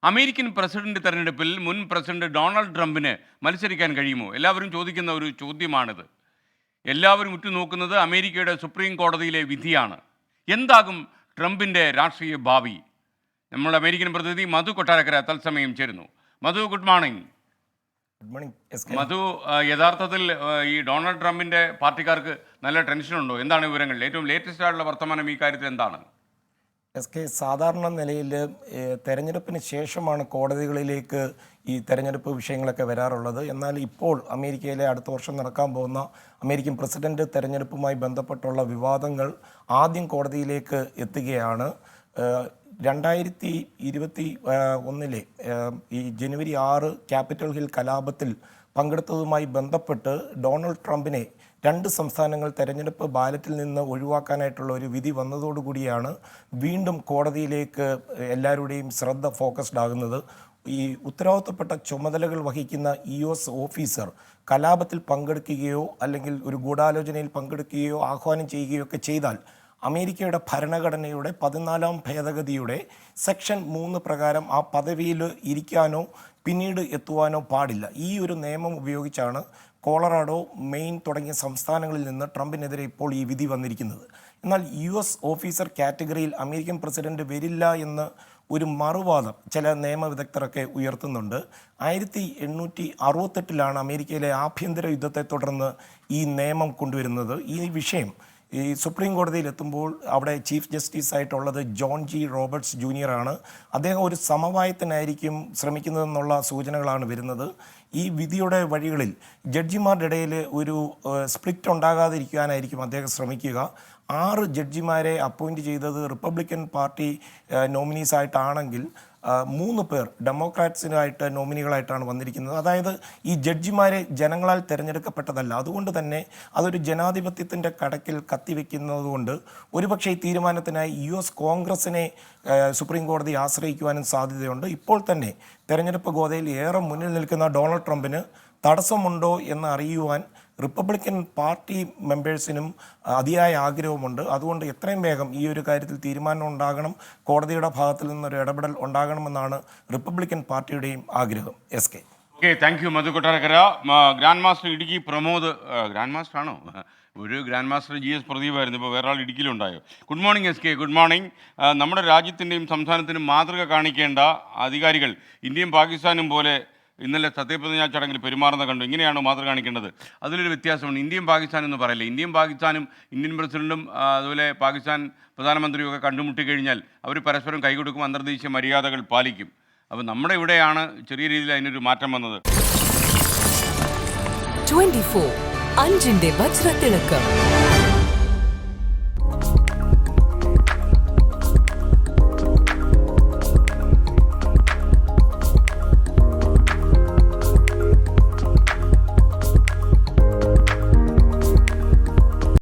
American president തെരഞ്ഞെടുപ്പിൽ മുൻ president Donald ട്രംപിന് മത്സരിക്കാൻ കഴിയുമോ? എല്ലാവരും ചോദിക്കുന്ന ഒരു ചോദ്യമാണിത്. എല്ലാവരും ഉറ്റുനോക്കുന്നത് അമേരിക്കയുടെ സുപ്രീം കോടതിയിലെ വിധിയാണ്. എന്താകും ട്രംപിൻ്റെ രാഷ്ട്രീയ ഭാവി? നമ്മുടെ അമേരിക്കൻ പ്രതിനിധി മധു കൊട്ടാരക്കര തത്സമയം ചേരുന്നു. Madhu, good morning. Good morning. Madhu, യഥാർത്ഥത്തിൽ ഈ ഡൊണാൾഡ് ട്രംപിൻ്റെ പാർട്ടിക്കാർക്ക് നല്ല ടെൻഷനുണ്ടോ? എന്താണ് വിവരങ്ങൾ? ഏറ്റവും ലേറ്റസ്റ്റ് ആയിട്ടുള്ള വർത്തമാനം ഈ കാര്യത്തിൽ എന്താണ്? സാധാരണ നിലയിൽ തെരഞ്ഞെടുപ്പിന് ശേഷമാണ് കോടതികളിലേക്ക് ഈ തെരഞ്ഞെടുപ്പ് വിഷയങ്ങളൊക്കെ വരാറുള്ളത്. എന്നാൽ ഇപ്പോൾ അമേരിക്കയിലെ അടുത്ത വർഷം നടക്കാൻ പോകുന്ന അമേരിക്കൻ പ്രസിഡന്റ് തെരഞ്ഞെടുപ്പുമായി ബന്ധപ്പെട്ടുള്ള വിവാദങ്ങൾ ആദ്യം കോടതിയിലേക്ക് എത്തുകയാണ്. 2021 ഈ ജനുവരി 6 ക്യാപിറ്റൽ ഹിൽ കലാപത്തിൽ പങ്കെടുത്തതുമായി ബന്ധപ്പെട്ട് ഡൊണാൾഡ് ട്രംപിനെ 2 സംസ്ഥാനങ്ങൾ തെരഞ്ഞെടുപ്പ് ബാലറ്റിൽ നിന്ന് ഒഴിവാക്കാനായിട്ടുള്ള ഒരു വിധി വന്നതോടുകൂടിയാണ് വീണ്ടും കോടതിയിലേക്ക് എല്ലാവരുടെയും ശ്രദ്ധ ഫോക്കസ്ഡ് ആകുന്നത്. ഈ ഉത്തരവാദിത്തപ്പെട്ട ചുമതലകൾ വഹിക്കുന്ന US ഓഫീസർ കലാപത്തിൽ പങ്കെടുക്കുകയോ അല്ലെങ്കിൽ ഒരു ഗൂഢാലോചനയിൽ പങ്കെടുക്കുകയോ ആഹ്വാനം ചെയ്യുകയോ ഒക്കെ ചെയ്താൽ അമേരിക്കയുടെ ഭരണഘടനയുടെ 14ാം ഭേദഗതിയുടെ സെക്ഷൻ 3 പ്രകാരം ആ പദവിയിൽ ഇരിക്കാനോ പിന്നീട് എത്തുവാനോ പാടില്ല. ഈ ഒരു നിയമം ഉപയോഗിച്ചാണ് കൊളറാഡോ, മെയിൻ തുടങ്ങിയ സംസ്ഥാനങ്ങളിൽ നിന്ന് ട്രംപിനെതിരെ ഇപ്പോൾ ഈ വിധി വന്നിരിക്കുന്നത്. എന്നാൽ US ഓഫീസർ കാറ്റഗറിയിൽ അമേരിക്കൻ പ്രസിഡന്റ് വരില്ല എന്ന് ഒരു മറുവാദം ചില നിയമവിദഗ്ധരൊക്കെ ഉയർത്തുന്നുണ്ട്. 1868 അമേരിക്കയിലെ ആഭ്യന്തര യുദ്ധത്തെ തുടർന്ന് ഈ നിയമം കൊണ്ടുവരുന്നത്. ഈ വിഷയം ഈ സുപ്രീം കോടതിയിൽ എത്തുമ്പോൾ അവിടെ ചീഫ് ജസ്റ്റിസ് ആയിട്ടുള്ളത് ജോൺ G. റോബർട്ട്സ് ജൂനിയറാണ്. അദ്ദേഹം ഒരു സമവായത്തിനായിരിക്കും ശ്രമിക്കുന്നതെന്നുള്ള സൂചനകളാണ് വരുന്നത്. ഈ വിധിയുടെ വഴികളിൽ ജഡ്ജിമാരുടെ ഇടയിൽ ഒരു സ്പ്ലിറ്റ് ഉണ്ടാകാതിരിക്കാനായിരിക്കും അദ്ദേഹം ശ്രമിക്കുക. 6 ജഡ്ജിമാരെ അപ്പോയിൻറ്റ് ചെയ്തത് റിപ്പബ്ലിക്കൻ പാർട്ടി നോമിനീസായിട്ടാണെങ്കിൽ 3 പേർ ഡെമോക്രാറ്റ്സിനായിട്ട് നോമിനികളായിട്ടാണ് വന്നിരിക്കുന്നത്. അതായത് ഈ ജഡ്ജിമാരെ ജനങ്ങളാൽ തിരഞ്ഞെടുക്കപ്പെട്ടതല്ല. അതുകൊണ്ട് തന്നെ അതൊരു ജനാധിപത്യത്തിൻ്റെ കടക്കിൽ കത്തിവെക്കുന്നതുകൊണ്ട് ഒരുപക്ഷെ ഈ തീരുമാനത്തിനായി US കോൺഗ്രസിനെ സുപ്രീം കോടതി ആശ്രയിക്കുവാനും സാധ്യതയുണ്ട്. ഇപ്പോൾ തന്നെ തെരഞ്ഞെടുപ്പ് ഗോതയിൽ ഏറെ മുന്നിൽ നിൽക്കുന്ന ഡൊണാൾഡ് ട്രംപിന് തടസ്സമുണ്ടോ എന്ന് അറിയുവാൻ റിപ്പബ്ലിക്കൻ പാർട്ടി മെമ്പേഴ്സിനും അതിയായ ആഗ്രഹമുണ്ട്. അതുകൊണ്ട് എത്രയും വേഗം ഈ ഒരു കാര്യത്തിൽ തീരുമാനം ഉണ്ടാകണം, കോടതിയുടെ ഭാഗത്തിൽ നിന്നൊരു ഇടപെടൽ ഉണ്ടാകണമെന്നാണ് റിപ്പബ്ലിക്കൻ പാർട്ടിയുടെയും ആഗ്രഹം. Okay, thank you Madhu Kottarakkara. Grand master Idukki Pramod, grand master ആണോ? ഒരു ഗ്രാൻഡ് മാസ്റ്റർ GS പ്രദീപായിരുന്നു, ഇപ്പോൾ വേറെ ആൾ ഇടുക്കിയിലുണ്ടായോ? Good morning SK. Good morning. നമ്മുടെ രാജ്യത്തിൻ്റെയും സംസ്ഥാനത്തിനും മാതൃക കാണിക്കേണ്ട അധികാരികൾ ഇന്ത്യയും പാകിസ്ഥാനും പോലെ ഇന്നലെ സത്യപ്രതിജ്ഞാ ചടങ്ങിൽ പെരുമാറുന്ന കണ്ടു. ഇങ്ങനെയാണോ മാതൃക കാണിക്കേണ്ടത്? അതിലൊരു വ്യത്യാസമുണ്ട്. ഇന്ത്യയും പാകിസ്ഥാനും എന്ന് പറയില്ല. ഇന്ത്യയും പാകിസ്ഥാനും ഇന്ത്യൻ പ്രസിഡന്റും അതുപോലെ പാകിസ്ഥാൻ പ്രധാനമന്ത്രിയും ഒക്കെ കണ്ടുമുട്ടിക്കഴിഞ്ഞാൽ അവർ പരസ്പരം കൈകൊടുക്കും, അന്തർദേശീയ മര്യാദകൾ പാലിക്കും. അപ്പോൾ നമ്മുടെ ഇവിടെയാണ് ചെറിയ രീതിയിൽ അതിനൊരു മാറ്റം വന്നത്. 24 5-ന്റെ വജ്രത്തിളക്കം.